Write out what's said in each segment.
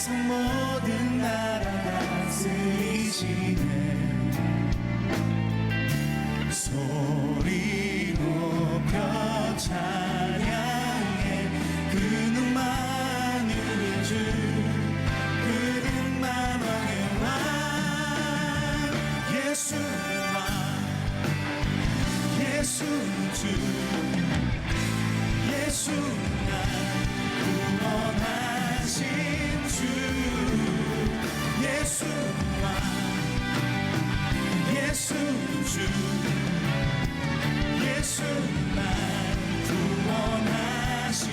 세상 모든 나라 다스리시네. 소리 높여 찬양해. 그는 만유의 주, 그는 만왕의 왕. 예수는 왕, 예수는 주, 예수는 날 구원하신 주. 예수는 왕, 예수는 주, 예수는 날 구원하신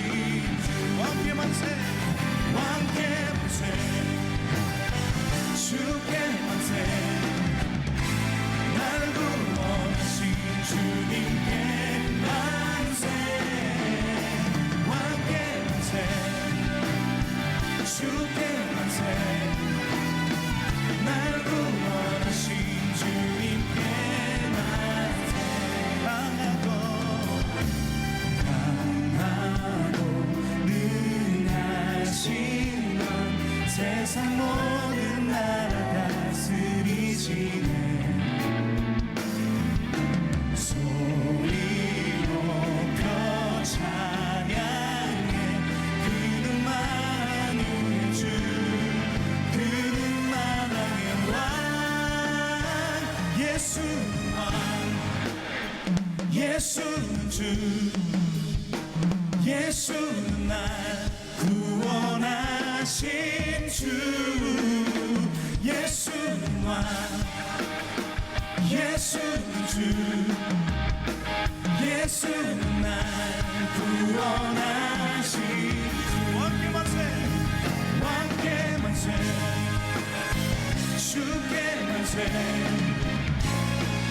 주. 왕께 만세, 왕께 만세, 주께 만세. 날 구원하신 주님께 만세. 왕께 만세, 주께 만세. 날 구원하신 주님께 만세. 강하고 능하신 넌 세상 모든 나라 다스리시네. 소리 높여 찬양해. 그는 만유의 주, 그는 만왕의 왕. 예수는 왕, 예수는 주, 예수는 날 구원하신 주. 예수는 왕, 예수는 주, 예수는 날 구원하신 주. 왕께 만세, 왕께 만세, 주께 만세.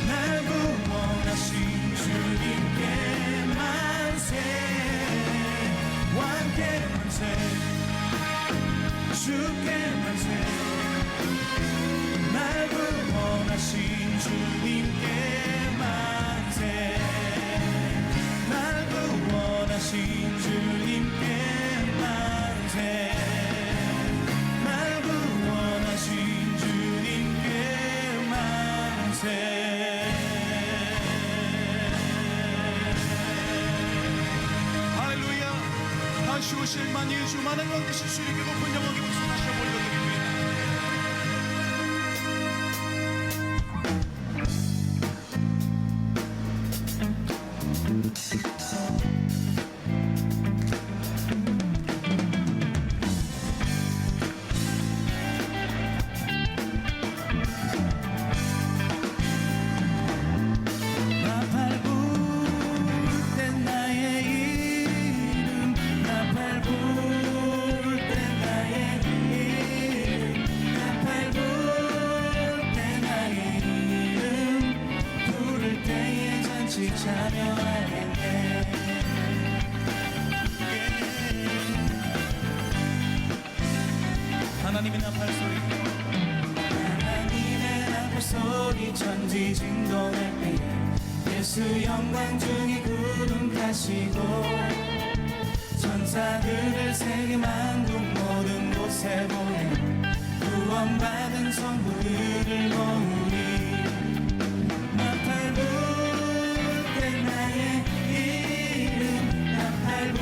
날 구원하신 주님께 만세. 왕께 만세, 주께 만세. 날 구원하신 주님께 만세. 날 구원하신 주님께 만세. 날 구원하신 주님께 만세. 할렐루야. 다시 오실 만유의 주 만왕의 왕 되신 주님께 높은 영광의 박수 다시 한번 올려드립니다. 하나님의 나팔 소리, 하나님의 나팔 소리 천지진동할 때에 예수 영광 중에 구름 타시고 천사들을 세계 만국 모든 곳에 보내 구원받은 성도들을 모으니 나팔 불 때 나의 이름, 나팔 불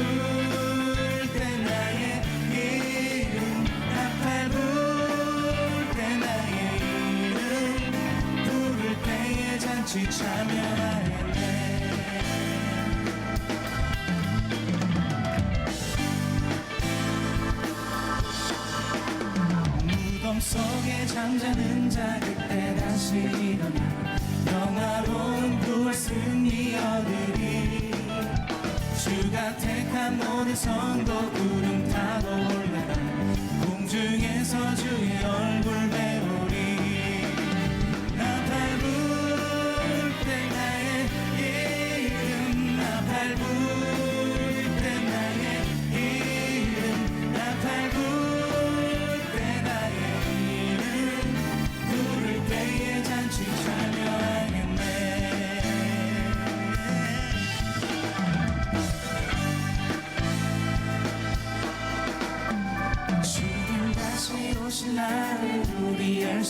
때 나의 이름, 나팔 불 때 나의 이름, 부를 때에 잔치 참여하였네. 무덤 속에 잠자는 자 그때 다시 일어나 영화로운 부활 승리 얻으리. 주가 택한 모든 성도 구름 타고 올라가 공중에서 주의 얼굴 배우리. 나팔 불 때 나의 이름, 나팔 불 때 나의 이름, 나팔 불 때 나의 이름, 부를 때에 잔치 참여하겠네.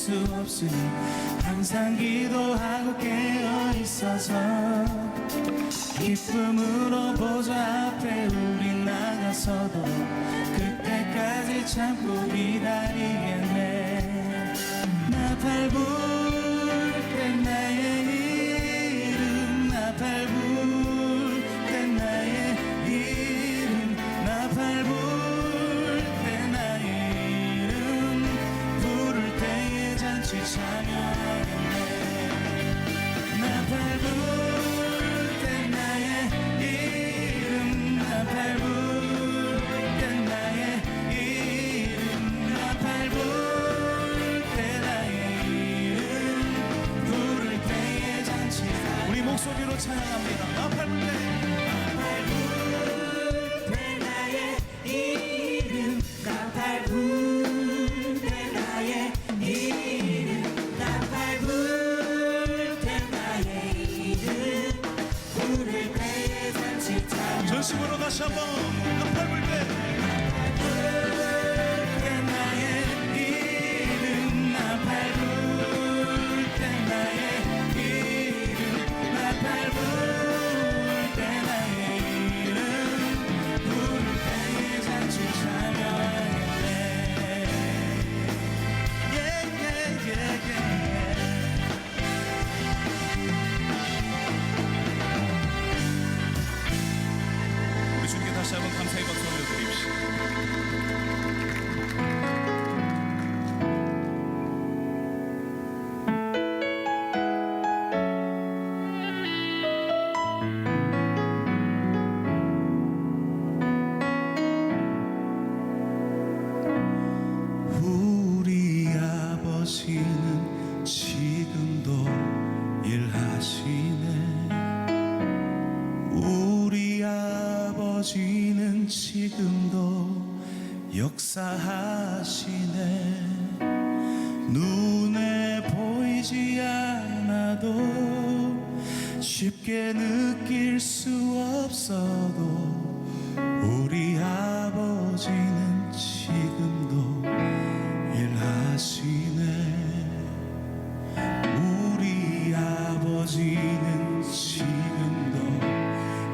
수 없으니 항상 기도하고 깨어 있어서 기쁨으로 보좌 앞에 우리 나가서도 그때까지 참고 기다리겠네. 나팔 불 때 나의 이름, 나팔 불 때 나의 이름, 나팔 불 때 나의 이름, 부를 때에 잔치 참여하겠네. 나팔 불 때 나의 이름, 나팔 불 때 나의 이름, 나팔 불 때 나의 이름, 부를 때에 잔치. 우리 목소리로 찬양합니다. 나팔 불 때, 나팔 불 때 나의 이름, 나팔 불 때 나의 이름, 나팔 불 때 나의 이름, 부를 때에 잔치 참여. 전심으로 다시 한번 나팔 불 때, 나팔 불 때 나의 이름, 나팔 불 때 나의 이름, 나팔 불 때 나의 이름, 부를 때에 잔치 참여하겠네. 우리 주님께 다시 한번 감사의 박수 올려드립시다. 우리 아버지는 지금도 일하시네. 우리 아버지는 지금도 역사하시네. 눈에 보이지 않아도 쉽게 느낄 수 없어도 우리 아버지는 지금도 일하시네. 우리 아버지는 지금도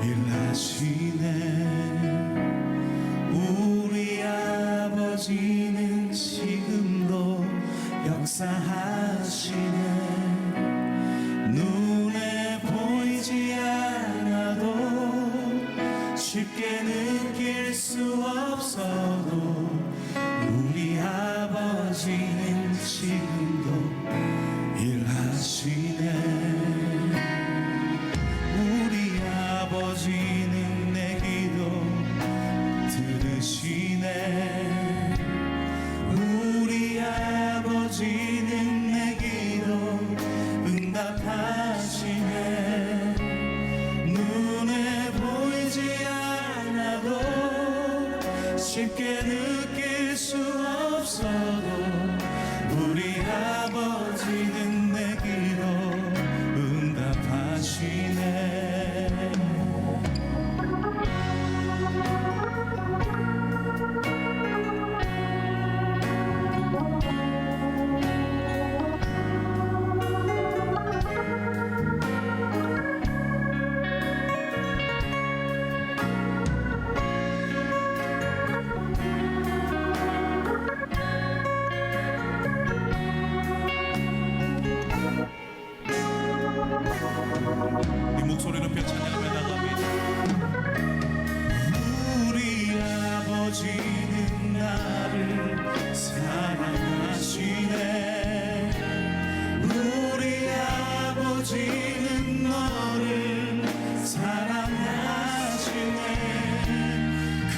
일하시네. 우리 아버지는 지금도 역사하시네. 눈에 보이지 않아도 쉽게 느낄 수 없어도 우리 아버지는 지금도 일하시네. 우리 아버지는 내 기도 들으시네. 우리 아버지는 내 기도 응답하시네. 눈에 보이지 않아도 쉽게 느낄 수 없어도 우리 아버지는 내 기도 응답하시네. 이 목소리 높여 찬양하며 나갑니다. 우리 아버지는 나를 사랑하시네. 우리 아버지는 너를 사랑하시네. 그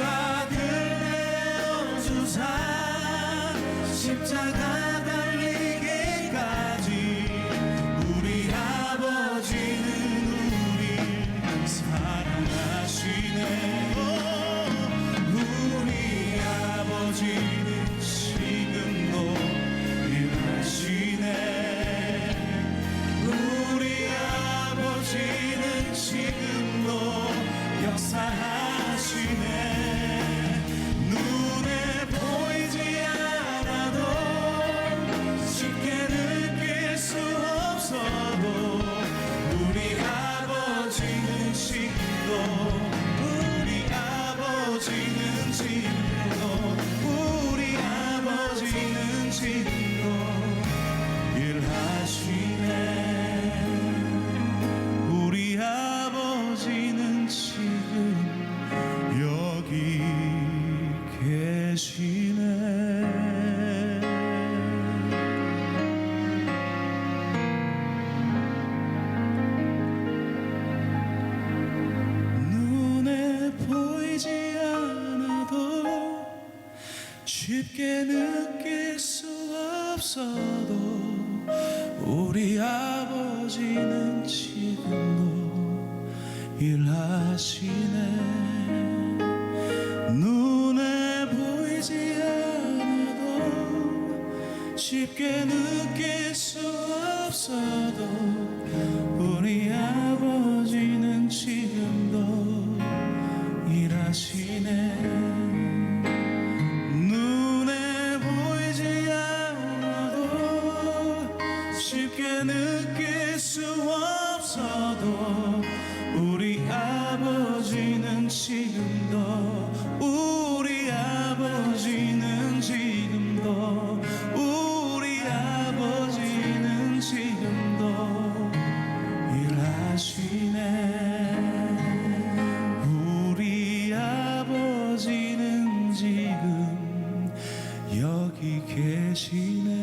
아들 내어주사 십자가 달리기까지 우리 아버지는 우리 사랑하시네. 우리 아버지는 지금도 일하시네. 우리 아버지는 지금도 역사하시네. 눈에 보이지 않아도 쉽게 느낄 수 없어도 우리 아버지는 지금도 일하시네. 눈에 보이지 않아도 쉽게 느낄 수 없어도 우리 아버지는 지금도 일하시네. 눈에 보이지 않아도 쉽게 느낄 수 없어도 우리 아버지는 지금도 우리 아버지는 지금도 우리 아버지는 지금도 일하시네. 우리 아버지는 지금 여기 계시네.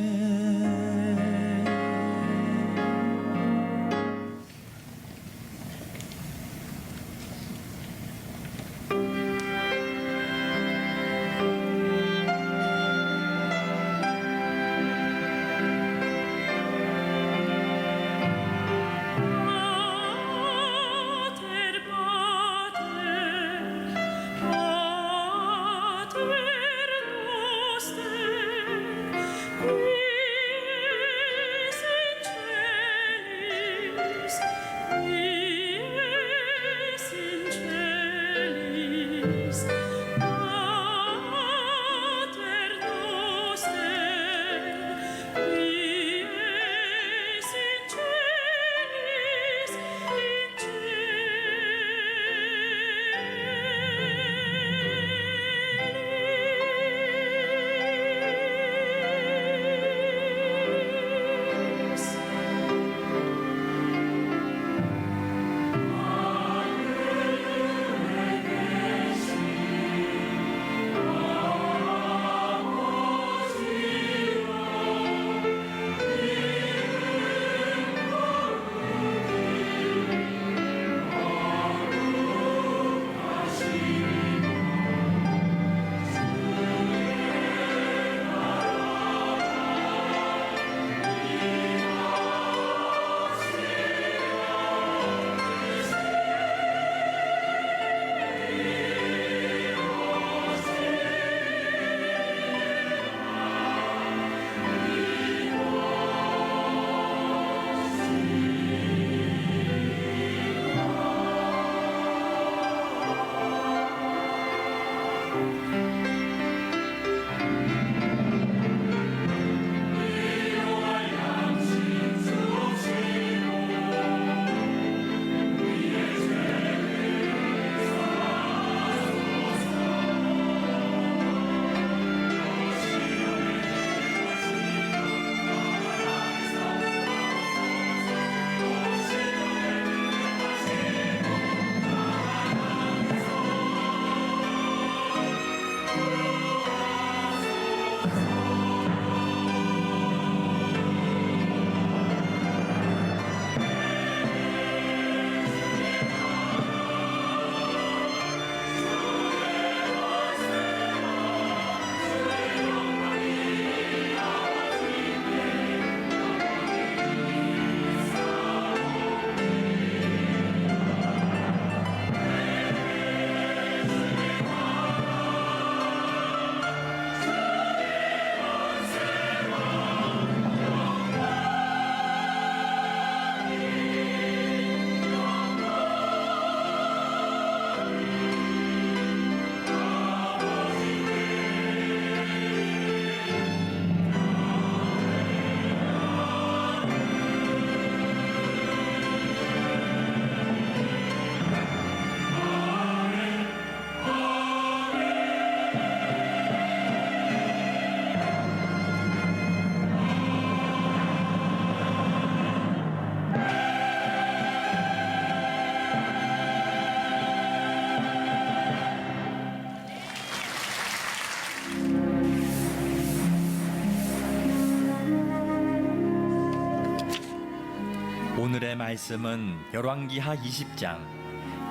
오늘의 말씀은 열왕기하 20장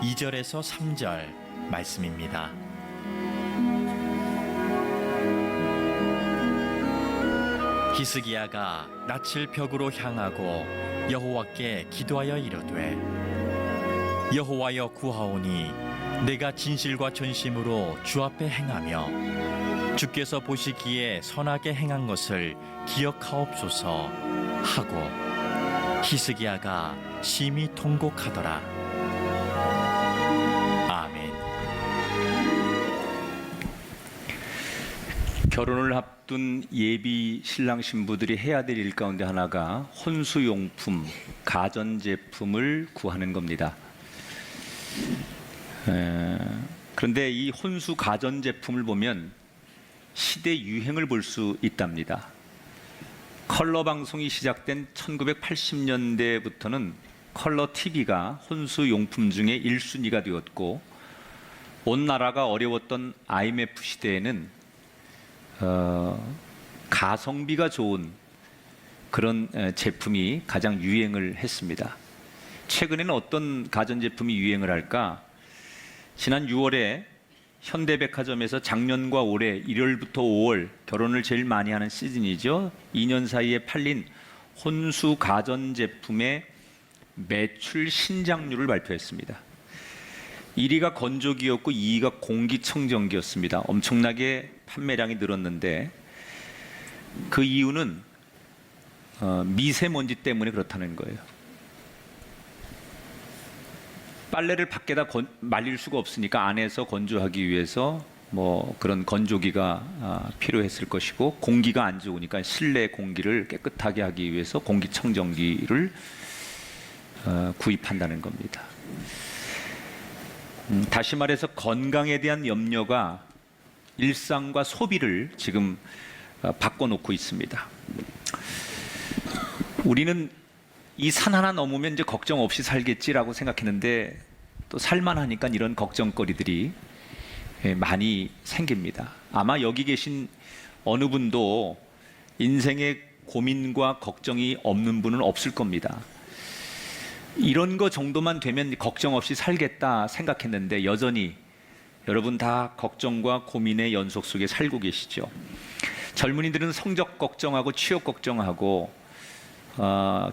2절에서 3절 말씀입니다. 히스기야가 낯을 벽으로 향하고 여호와께 기도하여 이르되 여호와여 구하오니 내가 진실과 전심으로 주 앞에 행하며 주께서 보시기에 선하게 행한 것을 기억하옵소서 하고 히스기야가 심히 통곡하더라. 아멘. 결혼을 앞둔 예비 신랑 신부들이 해야 될 일 가운데 하나가 혼수용품, 가전제품을 구하는 겁니다. 그런데 이 혼수 가전제품을 보면 시대 유행을 볼 수 있답니다. 컬러 방송이 시작된 1980년대부터는 컬러 TV가 혼수용품 중에 1순위가 되었고, 온 나라가 어려웠던 IMF 시대에는 가성비가 좋은 그런 제품이 가장 유행을 했습니다. 최근에는 어떤 가전제품이 유행을 할까? 지난 6월에 현대백화점에서 작년과 올해 1월부터 5월 결혼을 제일 많이 하는 시즌이죠. 2년 사이에 팔린 혼수 가전제품의 매출 신장률을 발표했습니다. 1위가 건조기였고 2위가 공기청정기였습니다. 엄청나게 판매량이 늘었는데 그 이유는 미세먼지 때문에 그렇다는 거예요. 빨래를 밖에다 말릴 수가 없으니까 안에서 건조하기 위해서 뭐 그런 건조기가 필요했을 것이고, 공기가 안 좋으니까 실내 공기를 깨끗하게 하기 위해서 공기청정기를 구입한다는 겁니다. 다시 말해서 건강에 대한 염려가 일상과 소비를 지금 바꿔놓고 있습니다. 우리는 이 산 하나 넘으면 이제 걱정 없이 살겠지라고 생각했는데 또 살만하니까 이런 걱정거리들이 많이 생깁니다. 아마 여기 계신 어느 분도 인생의 고민과 걱정이 없는 분은 없을 겁니다. 이런 거 정도만 되면 걱정 없이 살겠다 생각했는데 여전히 여러분 다 걱정과 고민의 연속 속에 살고 계시죠. 젊은이들은 성적 걱정하고 취업 걱정하고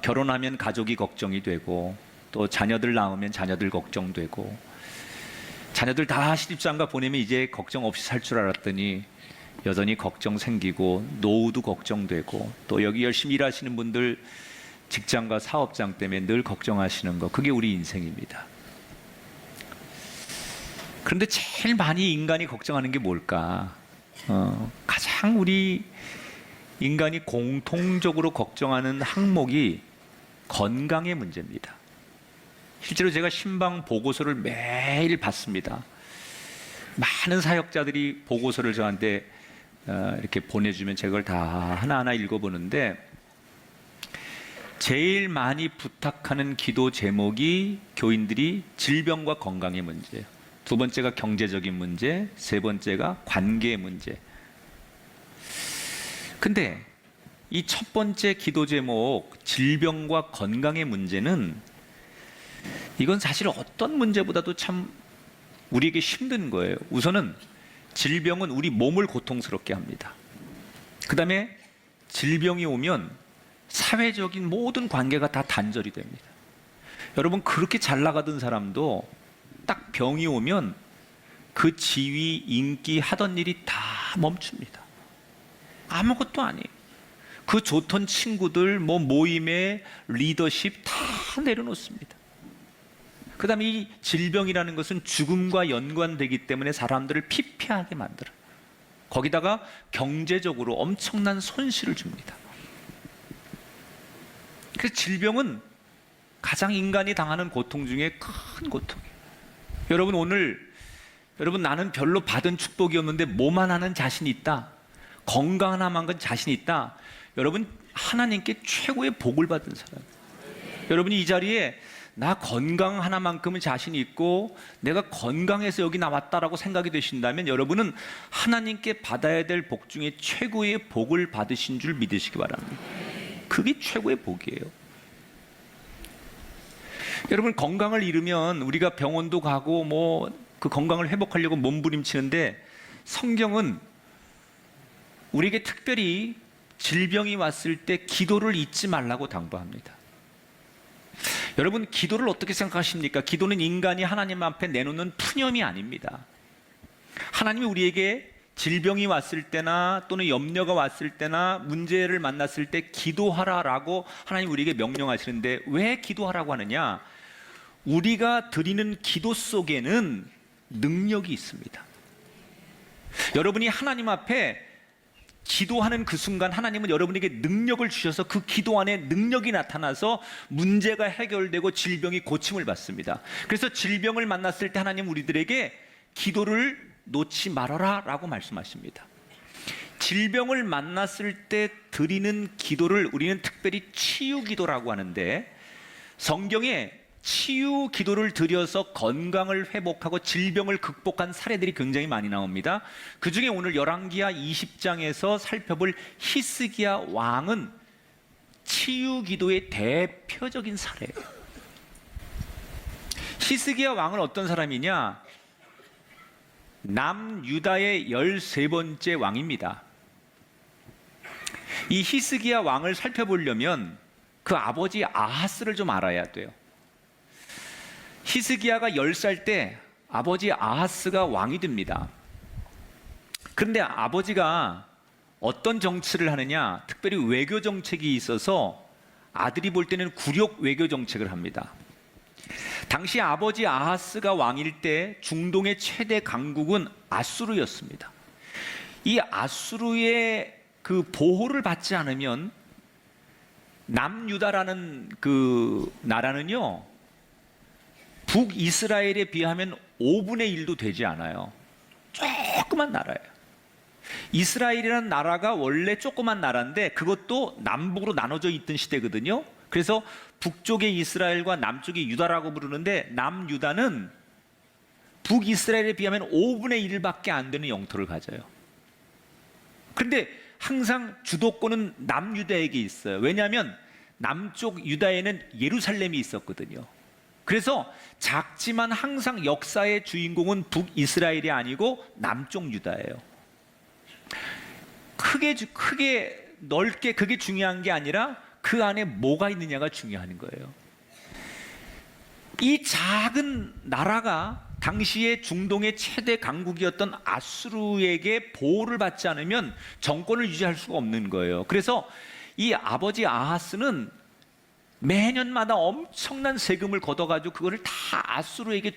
결혼하면 가족이 걱정이 되고, 또 자녀들 낳으면 자녀들 걱정되고, 자녀들 다 시집장가 보내면 이제 걱정 없이 살 줄 알았더니 여전히 걱정 생기고, 노후도 걱정되고, 또 여기 열심히 일하시는 분들 직장과 사업장 때문에 늘 걱정하시는 거, 그게 우리 인생입니다. 그런데 제일 많이 인간이 걱정하는 게 뭘까? 가장 우리 인간이 공통적으로 걱정하는 항목이 건강의 문제입니다. 실제로 제가 신방 보고서를 매일 받습니다. 많은 사역자들이 보고서를 저한테 이렇게 보내주면 제가 그걸 다 하나하나 읽어보는데, 제일 많이 부탁하는 기도 제목이 교인들이 질병과 건강의 문제예요. 두 번째가 경제적인 문제, 세 번째가 관계의 문제. 근데 이 첫 번째 기도 제목, 질병과 건강의 문제는 이건 사실 어떤 문제보다도 참 우리에게 힘든 거예요. 우선은 질병은 우리 몸을 고통스럽게 합니다. 그 다음에 질병이 오면 사회적인 모든 관계가 다 단절이 됩니다. 여러분, 그렇게 잘 나가던 사람도 딱 병이 오면 그 지위, 인기, 하던 일이 다 멈춥니다. 아무것도 아니에요. 그 좋던 친구들, 뭐 모임의 리더십 다 내려놓습니다. 그 다음에 이 질병이라는 것은 죽음과 연관되기 때문에 사람들을 피폐하게 만들어요. 거기다가 경제적으로 엄청난 손실을 줍니다. 그래서 질병은 가장 인간이 당하는 고통 중에 큰 고통이에요. 여러분, 오늘 나는 별로 받은 축복이 없는데 몸 하나는 자신 있다, 건강 하나만은 자신 있다. 여러분, 하나님께 최고의 복을 받은 사람. 여러분이 이 자리에 나 건강 하나만큼은 자신이 있고 내가 건강해서 여기 나왔다라고 생각이 되신다면 여러분은 하나님께 받아야 될 복 중에 최고의 복을 받으신 줄 믿으시기 바랍니다. 그게 최고의 복이에요. 여러분, 건강을 잃으면 우리가 병원도 가고 뭐 그 건강을 회복하려고 몸부림치는데, 성경은 우리에게 특별히 질병이 왔을 때 기도를 잊지 말라고 당부합니다. 여러분, 기도를 어떻게 생각하십니까? 기도는 인간이 하나님 앞에 내놓는 푸념이 아닙니다. 하나님이 우리에게 질병이 왔을 때나 또는 염려가 왔을 때나 문제를 만났을 때 기도하라라고 하나님 우리에게 명령하시는데, 왜 기도하라고 하느냐? 우리가 드리는 기도 속에는 능력이 있습니다. 여러분이 하나님 앞에 기도하는 그 순간 하나님은 여러분에게 능력을 주셔서 그 기도 안에 능력이 나타나서 문제가 해결되고 질병이 고침을 받습니다. 그래서 질병을 만났을 때 하나님 우리들에게 기도를 놓지 말아라 라고 말씀하십니다. 질병을 만났을 때 드리는 기도를 우리는 특별히 치유 기도라고 하는데, 성경에 치유 기도를 드려서 건강을 회복하고 질병을 극복한 사례들이 굉장히 많이 나옵니다. 그 중에 오늘 열왕기하 20장에서 살펴볼 히스기야 왕은 치유 기도의 대표적인 사례예요. 히스기야 왕은 어떤 사람이냐? 남유다의 13번째 왕입니다. 이 히스기야 왕을 살펴보려면 그 아버지 아하스를 좀 알아야 돼요. 히스기야가 10살 때 아버지 아하스가 왕이 됩니다. 그런데 아버지가 어떤 정치를 하느냐? 특별히 외교 정책이 있어서 아들이 볼 때는 굴욕 외교 정책을 합니다. 당시 아버지 아하스가 왕일 때 중동의 최대 강국은 아수르였습니다. 이 아수르의 그 보호를 받지 않으면 남유다라는 그 나라는요, 북이스라엘에 비하면 5분의 1도 되지 않아요. 조그만 나라예요. 이스라엘이라는 나라가 원래 조그만 나라인데 그것도 남북으로 나눠져 있던 시대거든요. 그래서 북쪽의 이스라엘과 남쪽의 유다라고 부르는데, 남유다는 북이스라엘에 비하면 5분의 1밖에 안 되는 영토를 가져요. 그런데 항상 주도권은 남유다에게 있어요. 왜냐하면 남쪽 유다에는 예루살렘이 있었거든요. 그래서 작지만 항상 역사의 주인공은 북이스라엘이 아니고 남쪽 유다예요. 크게 넓게 그게 중요한 게 아니라 그 안에 뭐가 있느냐가 중요한 거예요. 이 작은 나라가 당시에 중동의 최대 강국이었던 아수르에게 보호를 받지 않으면 정권을 유지할 수가 없는 거예요. 그래서 이 아버지 아하스는 매년마다 엄청난 세금을 걷어가지고 그거를 다 아수르에게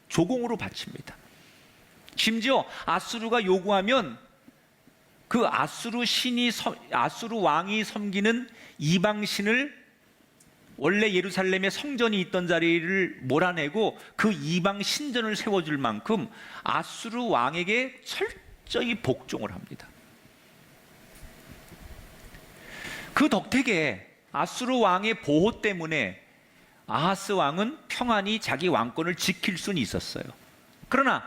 조공으로 바칩니다. 심지어 아수르가 요구하면 그 아수르 왕이 섬기는 이방신을, 원래 예루살렘에 성전이 있던 자리를 몰아내고 그 이방 신전을 세워줄 만큼 아수르 왕에게 철저히 복종을 합니다. 그 덕택에 아수르 왕의 보호 때문에 아하스 왕은 평안히 자기 왕권을 지킬 수는 있었어요. 그러나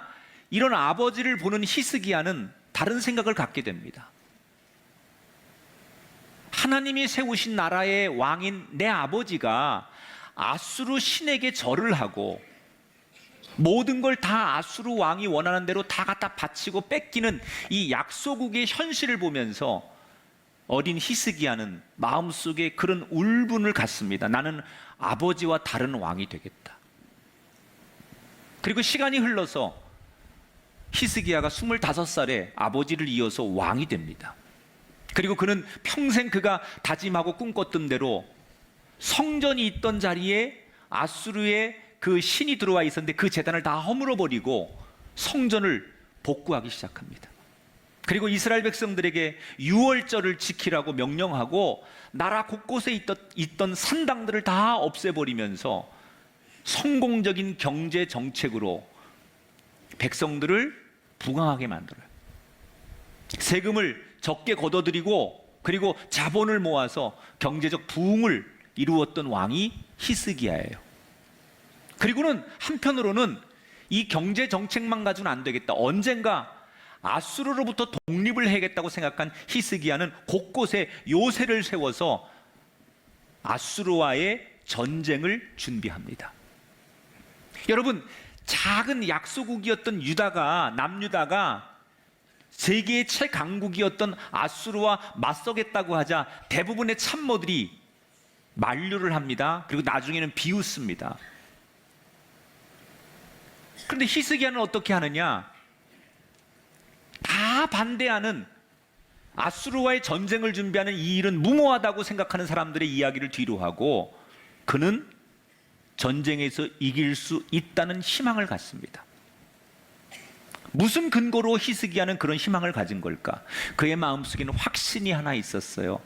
이런 아버지를 보는 히스기야는 다른 생각을 갖게 됩니다. 하나님이 세우신 나라의 왕인 내 아버지가 아수르 신에게 절을 하고 모든 걸 다 아수르 왕이 원하는 대로 다 갖다 바치고 뺏기는 이 약소국의 현실을 보면서 어린 히스기야는 마음속에 그런 울분을 갖습니다. 나는 아버지와 다른 왕이 되겠다. 그리고 시간이 흘러서 히스기야가 25살에 아버지를 이어서 왕이 됩니다. 그리고 그는 평생 그가 다짐하고 꿈꿨던 대로 성전이 있던 자리에 아수르의 그 신이 들어와 있었는데 그 제단을 다 허물어버리고 성전을 복구하기 시작합니다. 그리고 이스라엘 백성들에게 유월절을 지키라고 명령하고 나라 곳곳에 있던 산당들을 다 없애버리면서 성공적인 경제 정책으로 백성들을 부강하게 만들어요. 세금을 적게 걷어들이고 그리고 자본을 모아서 경제적 부흥을 이루었던 왕이 히스기야예요. 그리고는 한편으로는 이 경제 정책만 가지고는 안 되겠다, 언젠가 아수르로부터 독립을 해야겠다고 생각한 히스기야는 곳곳에 요새를 세워서 아수르와의 전쟁을 준비합니다. 여러분, 작은 약소국이었던 유다가, 남유다가 세계의 최강국이었던 아수르와 맞서겠다고 하자 대부분의 참모들이 만류를 합니다. 그리고 나중에는 비웃습니다. 그런데 히스기야는 어떻게 하느냐? 다 반대하는, 아수르와의 전쟁을 준비하는 이 일은 무모하다고 생각하는 사람들의 이야기를 뒤로 하고 그는 전쟁에서 이길 수 있다는 희망을 갖습니다. 무슨 근거로 히스기야는 그런 희망을 가진 걸까? 그의 마음속에는 확신이 하나 있었어요.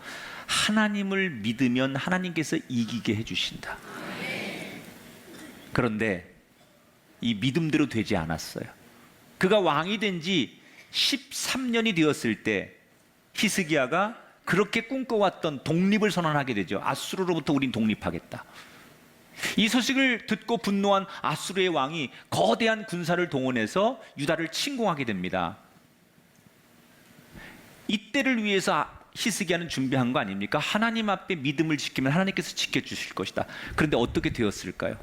하나님을 믿으면 하나님께서 이기게 해주신다. 그런데 이 믿음대로 되지 않았어요. 그가 왕이 된 지 13년이 되었을 때 히스기야가 그렇게 꿈꿔왔던 독립을 선언하게 되죠. 아수르로부터 우린 독립하겠다. 이 소식을 듣고 분노한 아수르의 왕이 거대한 군사를 동원해서 유다를 침공하게 됩니다. 이때를 위해서 히스기야는 준비한 거 아닙니까? 하나님 앞에 믿음을 지키면 하나님께서 지켜주실 것이다. 그런데 어떻게 되었을까요?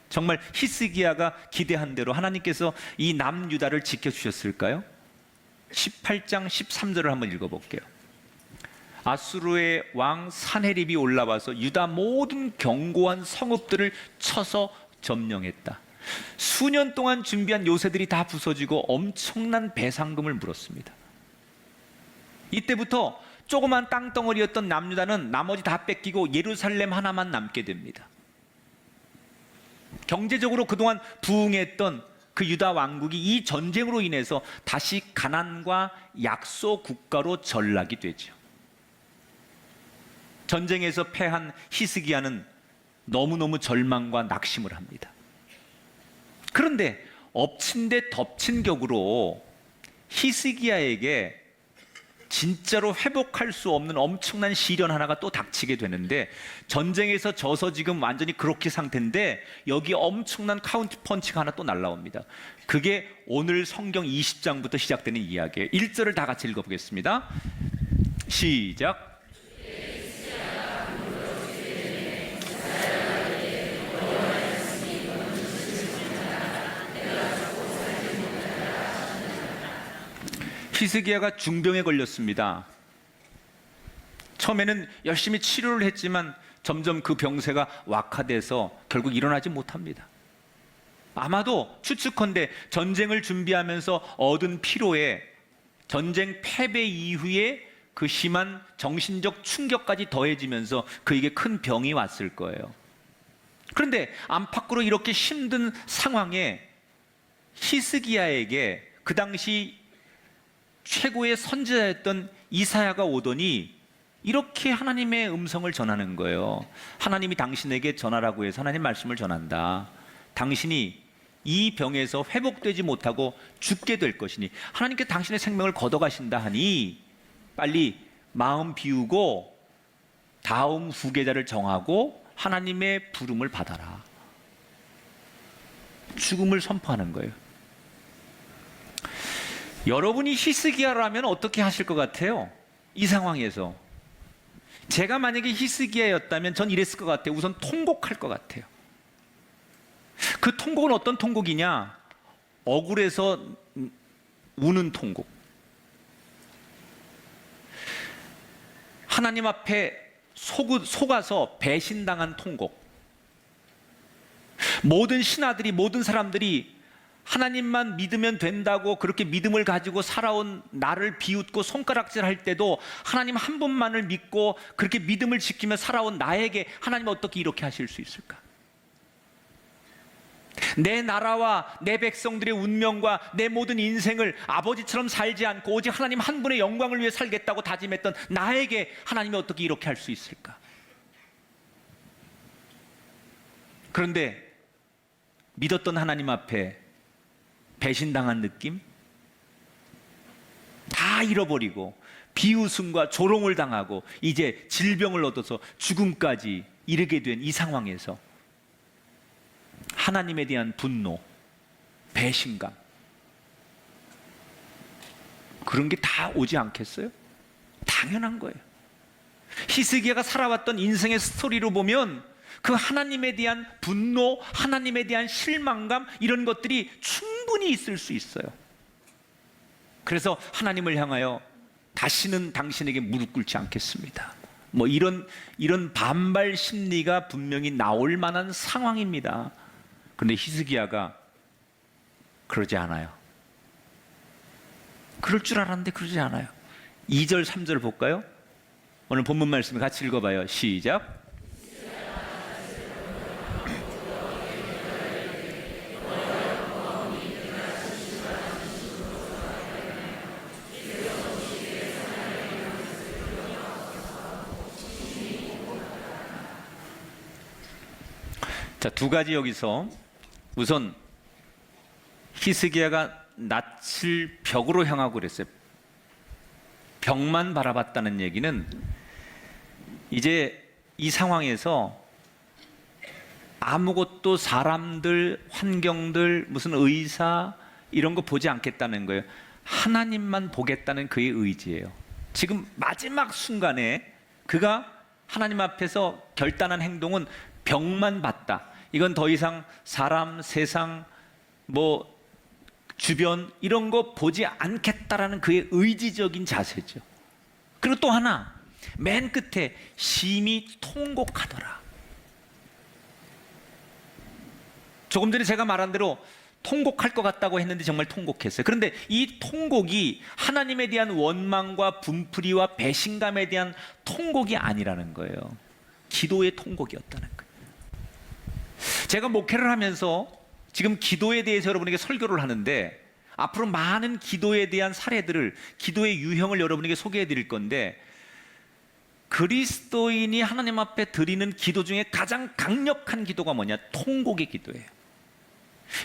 정말 히스기야가 기대한 대로 하나님께서 이 남유다를 지켜주셨을까요? 18장 13절을 한번 읽어볼게요. 아수르의 왕 산헤립이 올라와서 유다 모든 견고한 성읍들을 쳐서 점령했다. 수년 동안 준비한 요새들이 다 부서지고 엄청난 배상금을 물었습니다. 이때부터 조그만 땅덩어리였던 남유다는 나머지 다 뺏기고 예루살렘 하나만 남게 됩니다. 경제적으로 그동안 부흥했던 그 유다 왕국이 이 전쟁으로 인해서 다시 가난과 약소 국가로 전락이 되죠. 전쟁에서 패한 히스기야는 너무너무 절망과 낙심을 합니다. 그런데 엎친 데 덮친 격으로 히스기야에게 진짜로 회복할 수 없는 엄청난 시련 하나가 또 닥치게 되는데, 전쟁에서 져서 지금 완전히 그렇게 상태인데 여기 엄청난 카운트 펀치가 하나 또 날라옵니다. 그게 오늘 성경 20장부터 시작되는 이야기예요. 1절을 다 같이 읽어보겠습니다. 시작. 히스기야가 중병에 걸렸습니다. 처음에는 열심히 치료를 했지만 점점 그 병세가 악화돼서 결국 일어나지 못합니다. 아마도 추측컨대 전쟁을 준비하면서 얻은 피로에 전쟁 패배 이후에 그 심한 정신적 충격까지 더해지면서 그에게 큰 병이 왔을 거예요. 그런데 안팎으로 이렇게 힘든 상황에 히스기야에게 그 당시 최고의 선지자였던 이사야가 오더니 이렇게 하나님의 음성을 전하는 거예요. 하나님이 당신에게 전하라고 해서 하나님 말씀을 전한다. 당신이 이 병에서 회복되지 못하고 죽게 될 것이니 하나님께 당신의 생명을 걷어가신다 하니 빨리 마음 비우고 다음 후계자를 정하고 하나님의 부름을 받아라. 죽음을 선포하는 거예요. 여러분이 히스기야라면 어떻게 하실 것 같아요? 이 상황에서 제가 만약에 히스기야였다면 전 이랬을 것 같아요. 우선 통곡할 것 같아요. 그 통곡은 어떤 통곡이냐? 억울해서 우는 통곡. 하나님 앞에 속아서 배신당한 통곡. 모든 신하들이, 모든 사람들이 하나님만 믿으면 된다고 그렇게 믿음을 가지고 살아온 나를 비웃고 손가락질할 때도 하나님 한 분만을 믿고 그렇게 믿음을 지키며 살아온 나에게 하나님 어떻게 이렇게 하실 수 있을까? 내 나라와 내 백성들의 운명과 내 모든 인생을 아버지처럼 살지 않고 오직 하나님 한 분의 영광을 위해 살겠다고 다짐했던 나에게 하나님이 어떻게 이렇게 할 수 있을까? 그런데 믿었던 하나님 앞에 배신당한 느낌? 다 잃어버리고 비웃음과 조롱을 당하고 이제 질병을 얻어서 죽음까지 이르게 된 이 상황에서 하나님에 대한 분노, 배신감, 그런 게 다 오지 않겠어요? 당연한 거예요. 히스기야가 살아왔던 인생의 스토리로 보면 그 하나님에 대한 분노, 하나님에 대한 실망감, 이런 것들이 충분히 있을 수 있어요. 그래서 하나님을 향하여 다시는 당신에게 무릎 꿇지 않겠습니다. 뭐 이런 반발 심리가 분명히 나올 만한 상황입니다. 그런데 히스기야가 그러지 않아요. 그럴 줄 알았는데 그러지 않아요. 2절 3절 볼까요? 오늘 본문 말씀 같이 읽어봐요. 시작. 자, 두 가지 여기서 우선 히스기야가 낯을 벽으로 향하고 그랬어요. 벽만 바라봤다는 얘기는 이제 이 상황에서 아무것도 사람들, 환경들, 무슨 의사 이런 거 보지 않겠다는 거예요. 하나님만 보겠다는 그의 의지예요. 지금 마지막 순간에 그가 하나님 앞에서 결단한 행동은 벽만 봤다. 이건 더 이상 사람, 세상, 뭐 주변 이런 거 보지 않겠다라는 그의 의지적인 자세죠. 그리고 또 하나, 맨 끝에 심히 통곡하더라. 조금 전에 제가 말한 대로 통곡할 것 같다고 했는데 정말 통곡했어요. 그런데 이 통곡이 하나님에 대한 원망과 분풀이와 배신감에 대한 통곡이 아니라는 거예요. 기도의 통곡이었다는 거예요. 제가 목회를 하면서 지금 기도에 대해서 여러분에게 설교를 하는데 앞으로 많은 기도에 대한 사례들을, 기도의 유형을 여러분에게 소개해 드릴 건데, 그리스도인이 하나님 앞에 드리는 기도 중에 가장 강력한 기도가 뭐냐? 통곡의 기도예요.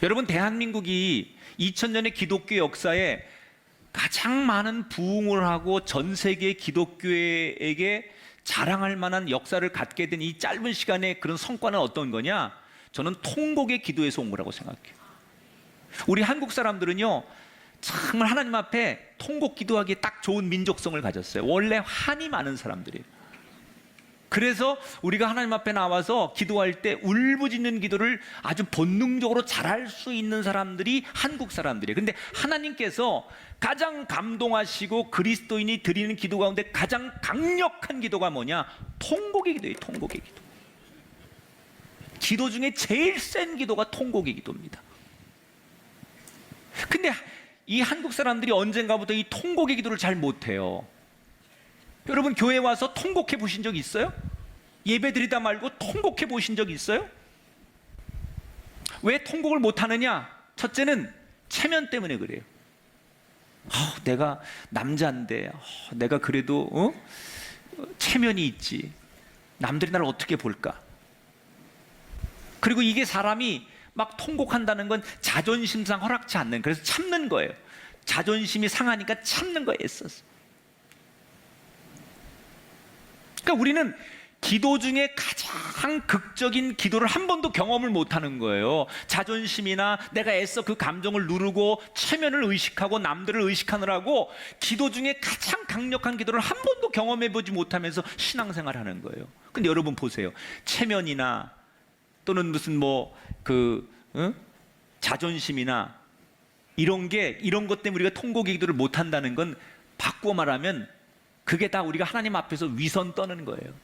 여러분, 대한민국이 2000년의 기독교 역사에 가장 많은 부흥을 하고 전 세계 기독교에게 자랑할 만한 역사를 갖게 된 이 짧은 시간에 그런 성과는 어떤 거냐? 저는 통곡의 기도에서 온 거라고 생각해요. 우리 한국 사람들은요, 정말 하나님 앞에 통곡 기도하기에 딱 좋은 민족성을 가졌어요. 원래 한이 많은 사람들이에요. 그래서 우리가 하나님 앞에 나와서 기도할 때 울부짖는 기도를 아주 본능적으로 잘할 수 있는 사람들이 한국 사람들이에요. 근데 하나님께서 가장 감동하시고 그리스도인이 드리는 기도 가운데 가장 강력한 기도가 뭐냐? 통곡의 기도예요. 통곡의 기도. 기도 중에 제일 센 기도가 통곡의 기도입니다. 근데 이 한국 사람들이 언젠가부터 이 통곡의 기도를 잘 못해요. 여러분, 교회 와서 통곡해 보신 적 있어요? 예배 드리다 말고 통곡해 보신 적 있어요? 왜 통곡을 못하느냐? 첫째는 체면 때문에 그래요. 내가 남자인데 내가 그래도 체면이 있지, 남들이 나를 어떻게 볼까? 그리고 이게 사람이 막 통곡한다는 건 자존심상 허락치 않는, 그래서 참는 거예요. 자존심이 상하니까 참는 거에 애써서. 그러니까 우리는 기도 중에 가장 극적인 기도를 한 번도 경험을 못하는 거예요. 자존심이나 내가 애써 그 감정을 누르고 체면을 의식하고 남들을 의식하느라고 기도 중에 가장 강력한 기도를 한 번도 경험해보지 못하면서 신앙생활하는 거예요. 근데 여러분 보세요. 체면이나 또는 무슨 자존심이나 이런 것 때문에 우리가 통곡의 기도를 못한다는 건, 바꾸어 말하면 그게 다 우리가 하나님 앞에서 위선 떠는 거예요.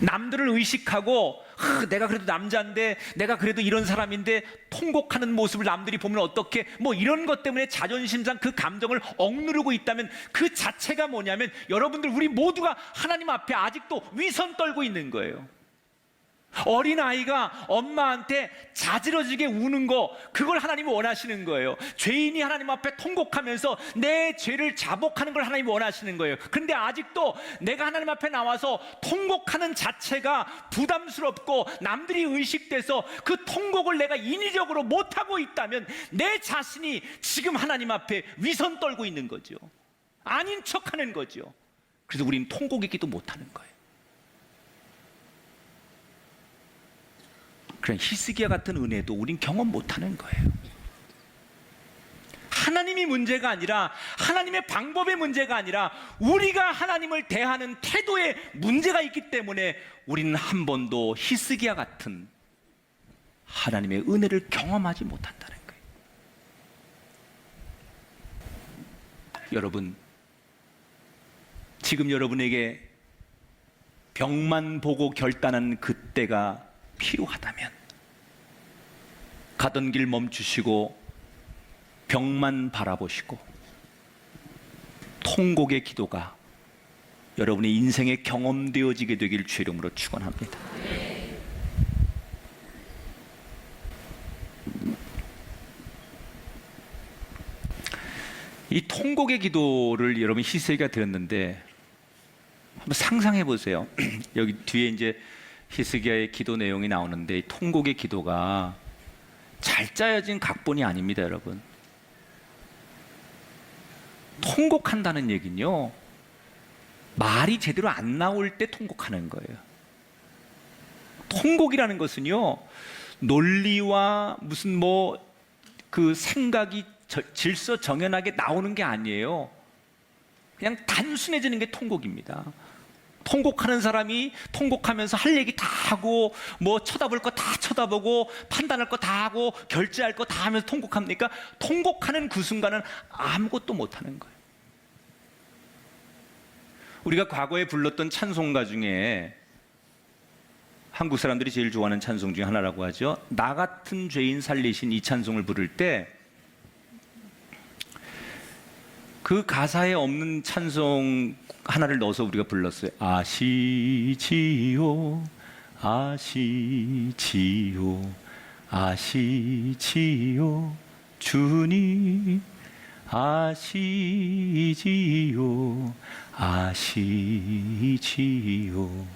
남들을 의식하고 내가 그래도 남자인데, 내가 그래도 이런 사람인데 통곡하는 모습을 남들이 보면 어떻게, 이런 것 때문에 자존심상 그 감정을 억누르고 있다면 그 자체가 뭐냐면, 여러분들 우리 모두가 하나님 앞에 아직도 위선 떨고 있는 거예요. 어린아이가 엄마한테 자지러지게 우는 거, 그걸 하나님이 원하시는 거예요. 죄인이 하나님 앞에 통곡하면서 내 죄를 자복하는 걸 하나님이 원하시는 거예요. 그런데 아직도 내가 하나님 앞에 나와서 통곡하는 자체가 부담스럽고 남들이 의식돼서 그 통곡을 내가 인위적으로 못하고 있다면 내 자신이 지금 하나님 앞에 위선 떨고 있는 거죠. 아닌 척하는 거죠. 그래서 우리는 통곡의 기도 못하는 거예요. 그런 히스기야 같은 은혜도 우린 경험 못하는 거예요. 하나님이 문제가 아니라, 하나님의 방법의 문제가 아니라 우리가 하나님을 대하는 태도에 문제가 있기 때문에 우리는 한 번도 히스기야 같은 하나님의 은혜를 경험하지 못한다는 거예요. 여러분, 지금 여러분에게 병만 보고 결단한 그때가 필요하다면 가던 길 멈추시고 병만 바라보시고 통곡의 기도가 여러분의 인생에 경험되어지게 되길 주의 이름으로 축원합니다. 이 통곡의 기도를 여러분 히스기야가 드렸는데 한번 상상해 보세요. 여기 뒤에 이제 히스기야의 기도 내용이 나오는데 이 통곡의 기도가 잘 짜여진 각본이 아닙니다, 여러분. 통곡한다는 얘기는요, 말이 제대로 안 나올 때 통곡하는 거예요. 통곡이라는 것은요, 논리와 무슨 그 생각이 질서 정연하게 나오는 게 아니에요. 그냥 단순해지는 게 통곡입니다. 통곡하는 사람이 통곡하면서 할 얘기 다 하고 쳐다볼 거 다 쳐다보고 판단할 거 다 하고 결제할 거 다 하면서 통곡합니까? 통곡하는 그 순간은 아무것도 못하는 거예요. 우리가 과거에 불렀던 찬송가 중에 한국 사람들이 제일 좋아하는 찬송 중에 하나라고 하죠. 나 같은 죄인 살리신 이 찬송을 부를 때 그 가사에 없는 찬송 하나를 넣어서 우리가 불렀어요. 아시지요, 아시지요, 아시지요, 주님 아시지요, 아시지요,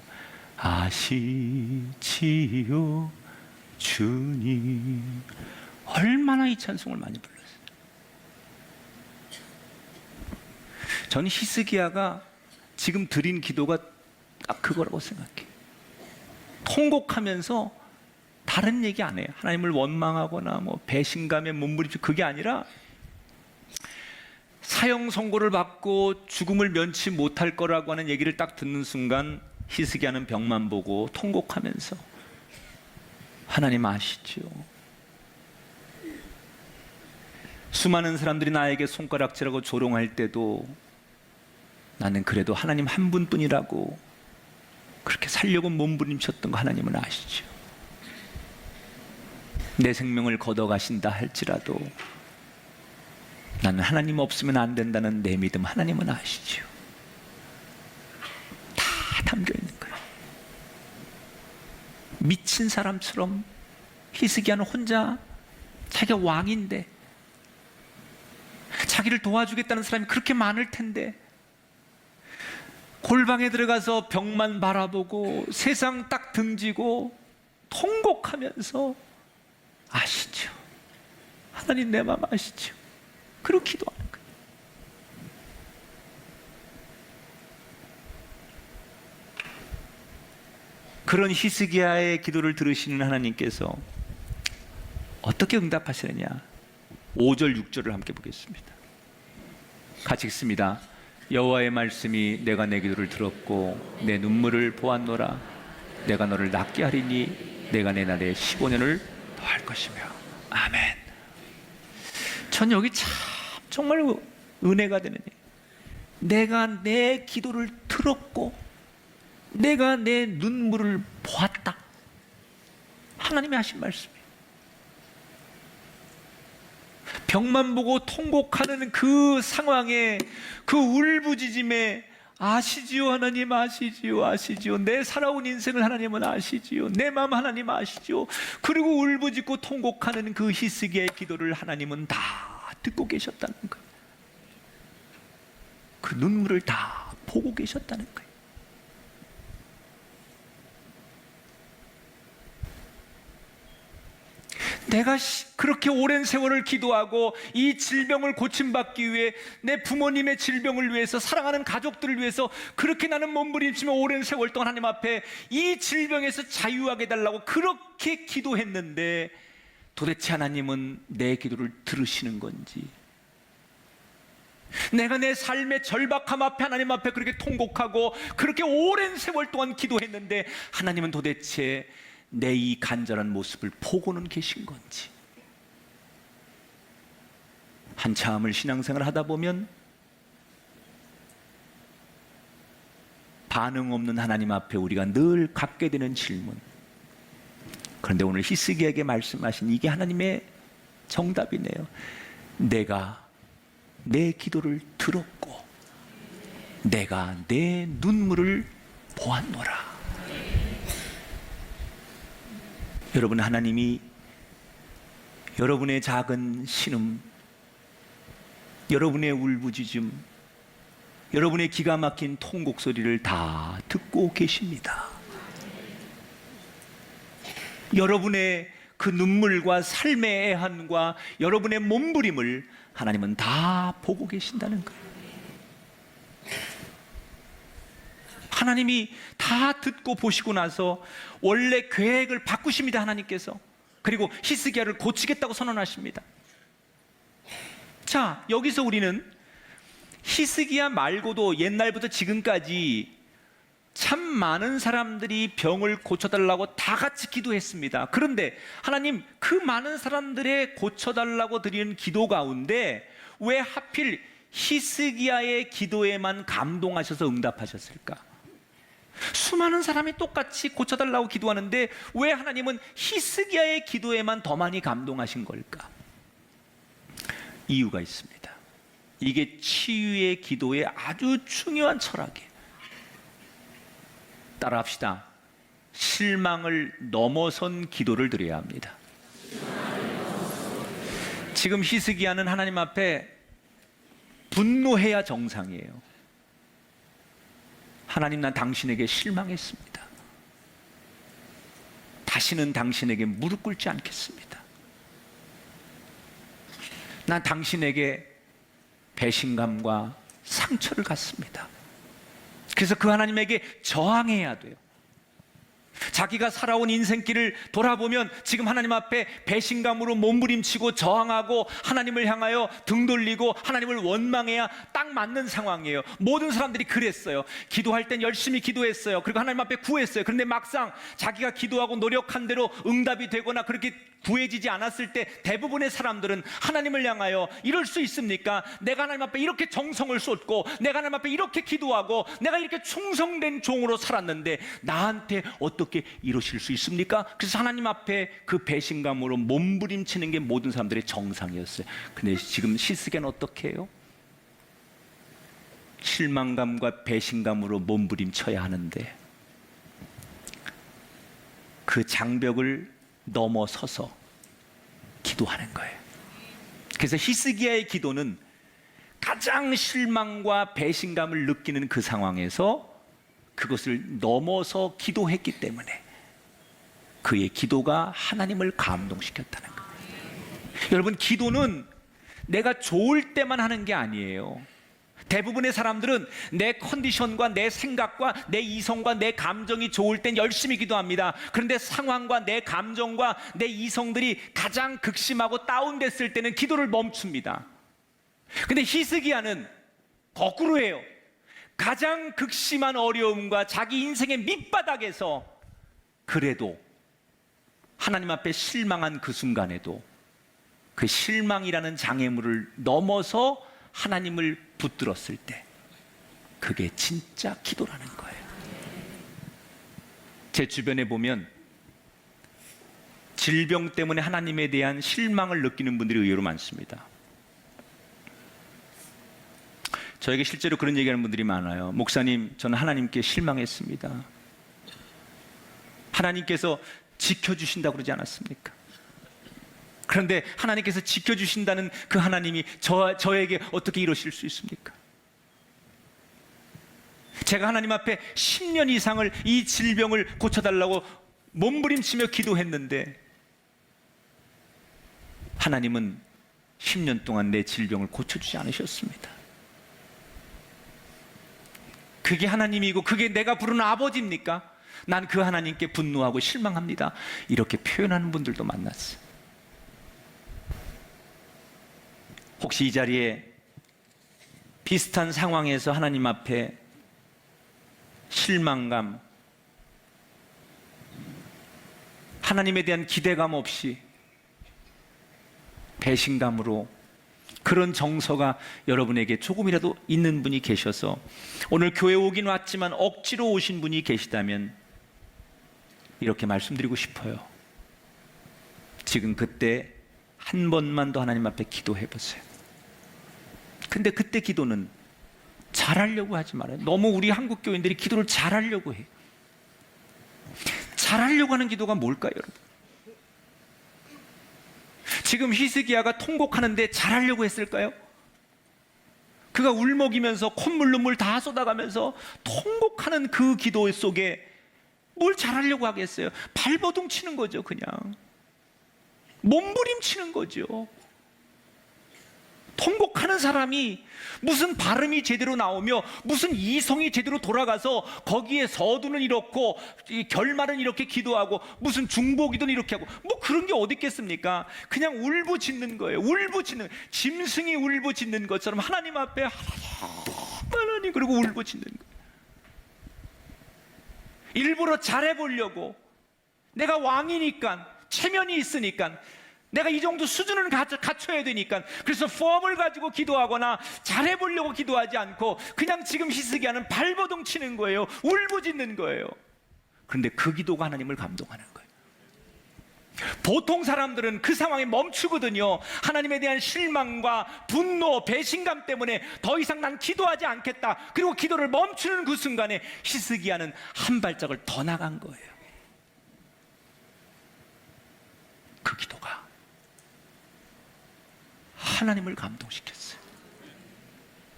아시지요, 주님. 얼마나 이 찬송을 많이 불렀어요. 저는 히스기야가 지금 드린 기도가 딱 그거라고 생각해요. 통곡하면서 다른 얘기 안 해요. 하나님을 원망하거나 배신감에 몸부림치고 그게 아니라 사형 선고를 받고 죽음을 면치 못할 거라고 하는 얘기를 딱 듣는 순간 히스기야는 병만 보고 통곡하면서 하나님 아시죠? 수많은 사람들이 나에게 손가락질하고 조롱할 때도 나는 그래도 하나님 한 분뿐이라고 그렇게 살려고 몸부림쳤던 거 하나님은 아시죠? 내 생명을 걷어가신다 할지라도 나는 하나님 없으면 안 된다는 내 믿음 하나님은 아시죠? 다 담겨 있는 거예요. 미친 사람처럼 히스기야는 혼자 자기가 왕인데 자기를 도와주겠다는 사람이 그렇게 많을 텐데 골방에 들어가서 벽만 바라보고 세상 딱 등지고 통곡하면서 아시죠? 하나님 내 마음 아시죠? 그렇게 기도하는 거예요. 그런 히스기야의 기도를 들으시는 하나님께서 어떻게 응답하시느냐? 5절 6절을 함께 보겠습니다. 같이 읽습니다. 여호와의 말씀이 내가 내 기도를 들었고 내 눈물을 보았노라. 내가 너를 낫게 하리니 내가 내 날에 15년을 더할 것이며. 아멘. 전 여기 참 정말 은혜가 되는 일. 내가 내 기도를 들었고 내가 내 눈물을 보았다. 하나님이 하신 말씀이에요. 병만 보고 통곡하는 그 상황에, 그 울부짖음에 아시지요 하나님 아시지요 아시지요, 내 살아온 인생을 하나님은 아시지요, 내 마음 하나님 아시지요. 그리고 울부짖고 통곡하는 그 히스기야의 기도를 하나님은 다 듣고 계셨다는 거예요. 그 눈물을 다 보고 계셨다는 거예요. 내가 그렇게 오랜 세월을 기도하고 이 질병을 고침받기 위해, 내 부모님의 질병을 위해서, 사랑하는 가족들을 위해서 그렇게 나는 몸부림치며 오랜 세월 동안 하나님 앞에 이 질병에서 자유하게 해달라고 그렇게 기도했는데 도대체 하나님은 내 기도를 들으시는 건지, 내가 내 삶의 절박함 앞에 하나님 앞에 그렇게 통곡하고 그렇게 오랜 세월 동안 기도했는데 하나님은 도대체 내 이 간절한 모습을 보고는 계신 건지. 한참을 신앙생활을 하다 보면 반응 없는 하나님 앞에 우리가 늘 갖게 되는 질문. 그런데 오늘 히스기야에게 말씀하신 이게 하나님의 정답이네요. 내가 내 기도를 들었고 내가 내 눈물을 보았노라. 여러분, 하나님이 여러분의 작은 신음, 여러분의 울부짖음, 여러분의 기가 막힌 통곡 소리를 다 듣고 계십니다. 여러분의 그 눈물과 삶의 애환과 여러분의 몸부림을 하나님은 다 보고 계신다는 거예요. 하나님이 다 듣고 보시고 나서 원래 계획을 바꾸십니다. 하나님께서. 그리고 히스기야를 고치겠다고 선언하십니다. 자, 여기서 우리는 히스기야 말고도 옛날부터 지금까지 참 많은 사람들이 병을 고쳐달라고 다 같이 기도했습니다. 그런데 하나님, 그 많은 사람들의 고쳐달라고 드리는 기도 가운데 왜 하필 히스기야의 기도에만 감동하셔서 응답하셨을까? 수많은 사람이 똑같이 고쳐달라고 기도하는데 왜 하나님은 히스기야의 기도에만 더 많이 감동하신 걸까? 이유가 있습니다. 이게 치유의 기도의 아주 중요한 철학이에요. 따라합시다. 실망을 넘어선 기도를 드려야 합니다. 지금 히스기야는 하나님 앞에 분노해야 정상이에요. 하나님, 난 당신에게 실망했습니다. 다시는 당신에게 무릎 꿇지 않겠습니다. 난 당신에게 배신감과 상처를 갖습니다. 그래서 그 하나님에게 저항해야 돼요. 자기가 살아온 인생길을 돌아보면 지금 하나님 앞에 배신감으로 몸부림치고 저항하고 하나님을 향하여 등 돌리고 하나님을 원망해야 딱 맞는 상황이에요. 모든 사람들이 그랬어요. 기도할 땐 열심히 기도했어요. 그리고 하나님 앞에 구했어요. 그런데 막상 자기가 기도하고 노력한 대로 응답이 되거나 그렇게 구해지지 않았을 때 대부분의 사람들은 하나님을 향하여 이럴 수 있습니까? 내가 하나님 앞에 이렇게 정성을 쏟고 내가 하나님 앞에 이렇게 기도하고 내가 이렇게 충성된 종으로 살았는데 나한테 어떻게 이러실 수 있습니까? 그래서 하나님 앞에 그 배신감으로 몸부림치는 게 모든 사람들의 정상이었어요. 근데 지금 히스기야는 어떻게 해요? 실망감과 배신감으로 몸부림쳐야 하는데 그 장벽을 넘어서서 기도하는 거예요. 그래서 히스기야의 기도는 가장 실망과 배신감을 느끼는 그 상황에서 그것을 넘어서 기도했기 때문에 그의 기도가 하나님을 감동시켰다는 거예요. 여러분, 기도는 내가 좋을 때만 하는 게 아니에요. 대부분의 사람들은 내 컨디션과 내 생각과 내 이성과 내 감정이 좋을 땐 열심히 기도합니다. 그런데 상황과 내 감정과 내 이성들이 가장 극심하고 다운됐을 때는 기도를 멈춥니다. 근데 히스기야는 거꾸로예요. 가장 극심한 어려움과 자기 인생의 밑바닥에서 그래도 하나님 앞에 실망한 그 순간에도 그 실망이라는 장애물을 넘어서 하나님을 붙들었을 때 그게 진짜 기도라는 거예요. 제 주변에 보면 질병 때문에 하나님에 대한 실망을 느끼는 분들이 의외로 많습니다. 저에게 실제로 그런 얘기하는 분들이 많아요. 목사님, 저는 하나님께 실망했습니다. 하나님께서 지켜주신다고 그러지 않았습니까? 그런데 하나님께서 지켜주신다는 그 하나님이 저에게 어떻게 이러실 수 있습니까? 제가 하나님 앞에 10년 이상을 이 질병을 고쳐달라고 몸부림치며 기도했는데 하나님은 10년 동안 내 질병을 고쳐주지 않으셨습니다. 그게 하나님이고 그게 내가 부르는 아버지입니까? 난 그 하나님께 분노하고 실망합니다. 이렇게 표현하는 분들도 만났어요. 혹시 이 자리에 비슷한 상황에서 하나님 앞에 실망감, 하나님에 대한 기대감 없이 배신감으로 그런 정서가 여러분에게 조금이라도 있는 분이 계셔서 오늘 교회 오긴 왔지만 억지로 오신 분이 계시다면 이렇게 말씀드리고 싶어요. 지금 그때 한 번만 더 하나님 앞에 기도해 보세요. 근데 그때 기도는 잘하려고 하지 말아요. 너무 우리 한국 교인들이 기도를 잘하려고 해요. 잘하려고 하는 기도가 뭘까요, 여러분? 지금 히스기야가 통곡하는데 잘하려고 했을까요? 그가 울먹이면서 콧물로 물 다 쏟아가면서 통곡하는 그 기도 속에 뭘 잘하려고 하겠어요? 발버둥 치는 거죠. 그냥 몸부림치는 거죠. 통곡하는 사람이 무슨 발음이 제대로 나오며 무슨 이성이 제대로 돌아가서 거기에 서두는 이렇고 결말은 이렇게 기도하고 무슨 중보기도는 이렇게 하고 뭐 그런 게 어디 있겠습니까? 그냥 울부짖는 거예요. 울부짖는, 짐승이 울부짖는 것처럼 하나님 앞에 하나님 그리고 울부짖는 거예요. 일부러 잘해보려고, 내가 왕이니까 체면이 있으니까 내가 이 정도 수준을 갖춰야 되니까 그래서 폼을 가지고 기도하거나 잘해보려고 기도하지 않고 그냥 지금 히스기야는 발버둥 치는 거예요. 울부짖는 거예요. 그런데 그 기도가 하나님을 감동하는 거예요. 보통 사람들은 그 상황에 멈추거든요. 하나님에 대한 실망과 분노, 배신감 때문에 더 이상 난 기도하지 않겠다. 그리고 기도를 멈추는 그 순간에 히스기야는 한 발짝을 더 나간 거예요. 그 기도가 하나님을 감동시켰어요.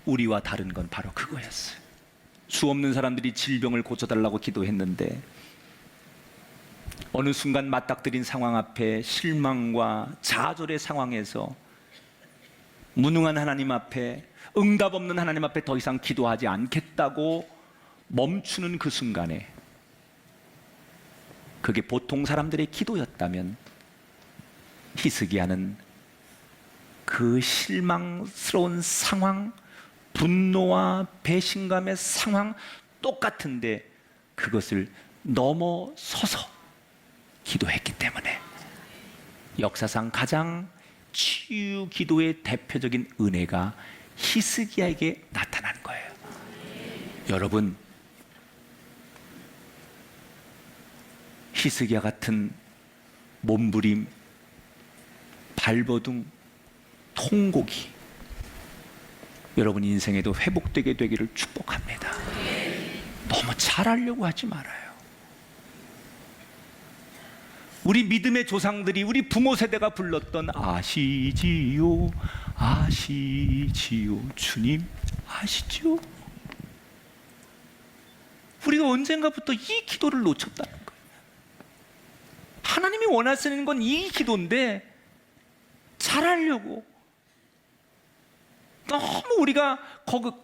우리와 다른 건 바로 그거였어요. 수 없는 사람들이 질병을 고쳐달라고 기도했는데 어느 순간 맞닥뜨린 상황 앞에 실망과 좌절의 상황에서 무능한 하나님 앞에, 응답 없는 하나님 앞에 더 이상 기도하지 않겠다고 멈추는 그 순간에 그게 보통 사람들의 기도였다면 히스기야는 그 실망스러운 상황, 분노와 배신감의 상황 똑같은데 그것을 넘어서서 기도했기 때문에 역사상 가장 치유 기도의 대표적인 은혜가 히스기야에게 나타난 거예요. 여러분, 히스기야 같은 몸부림, 발버둥, 통곡이 여러분 인생에도 회복되게 되기를 축복합니다. 너무 잘하려고 하지 말아요. 우리 믿음의 조상들이, 우리 부모 세대가 불렀던 아시지요, 아시지요, 주님 아시지요? 우리가 언젠가부터 이 기도를 놓쳤다는 거예요. 하나님이 원하시는 건 이 기도인데 잘하려고 너무 우리가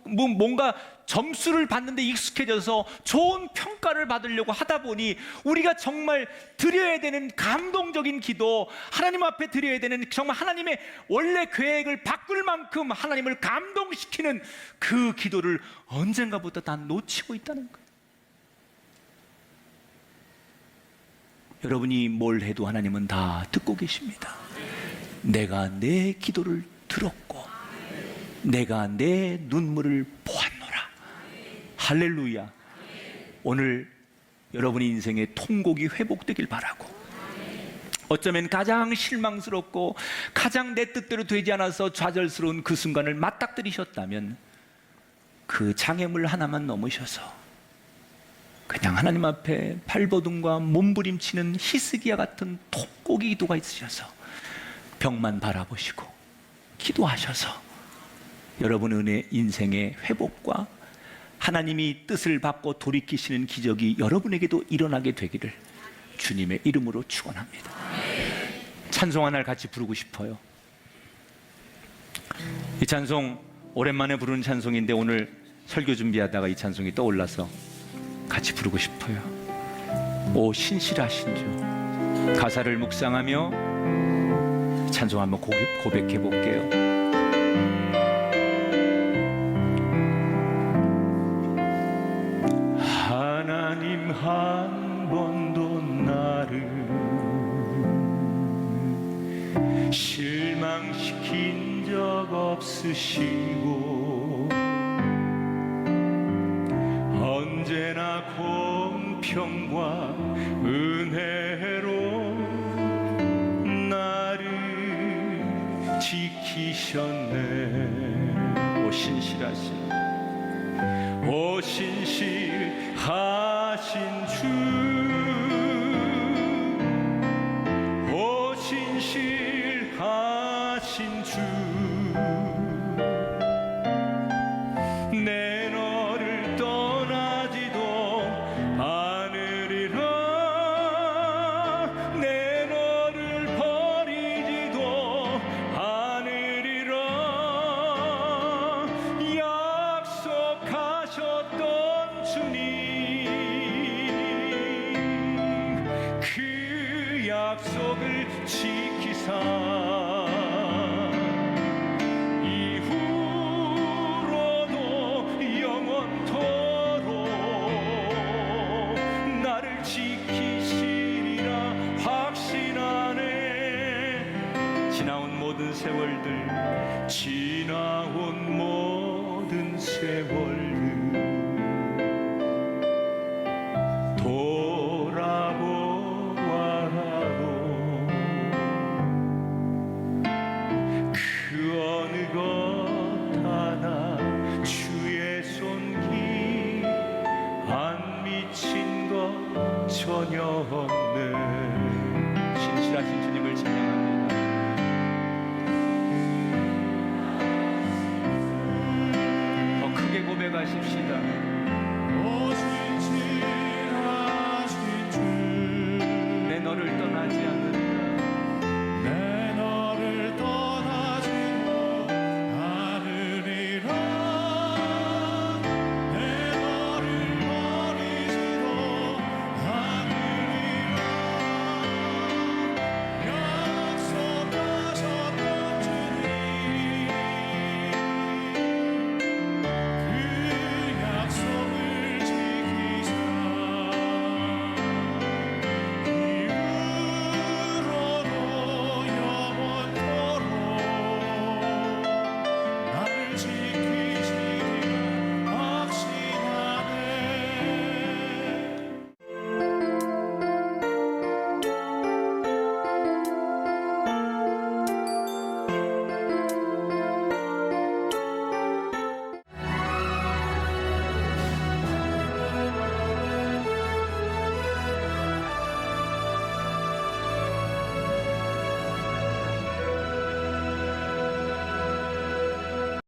뭔가 점수를 받는데 익숙해져서 좋은 평가를 받으려고 하다 보니 우리가 정말 드려야 되는 감동적인 기도, 하나님 앞에 드려야 되는 정말 하나님의 원래 계획을 바꿀 만큼 하나님을 감동시키는 그 기도를 언젠가부터 다 놓치고 있다는 거예요. 여러분이 뭘 해도 하나님은 다 듣고 계십니다. 내가 내 기도를 들었고 내가 내 눈물을 보았노라. 할렐루야. 오늘 여러분의 인생의 통곡이 회복되길 바라고, 어쩌면 가장 실망스럽고 가장 내 뜻대로 되지 않아서 좌절스러운 그 순간을 맞닥뜨리셨다면 그 장애물 하나만 넘으셔서 그냥 하나님 앞에 발버둥과 몸부림치는 히스기야 같은 통곡의 기도가 있으셔서 벽만 바라보시고 기도하셔서 여러분 은혜 인생의 회복과 하나님이 뜻을 받고 돌이키시는 기적이 여러분에게도 일어나게 되기를 주님의 이름으로 축원합니다. 찬송 하나를 같이 부르고 싶어요. 이 찬송 오랜만에 부르는 찬송인데 오늘 설교 준비하다가 이 찬송이 떠올라서 같이 부르고 싶어요. 오 신실하신 주. 가사를 묵상하며 찬송 한번 고백해 볼게요. 하나님 한 번도 나를 실망시킨 적 없으시고 언제나 공평과 은혜로 나를 지키셨네. 오 신실하신 오 신실하신 주, 오 신실하신 주, 내 너를 떠나지도 않으리라, 내 너를 버리지도 않으리라. 약속하셨던 주님, 그 약속을 지키사 이후로도 영원토록 나를 지키시리라 확신하네. 지나온 모든 세월들, 지나온 모든 세월들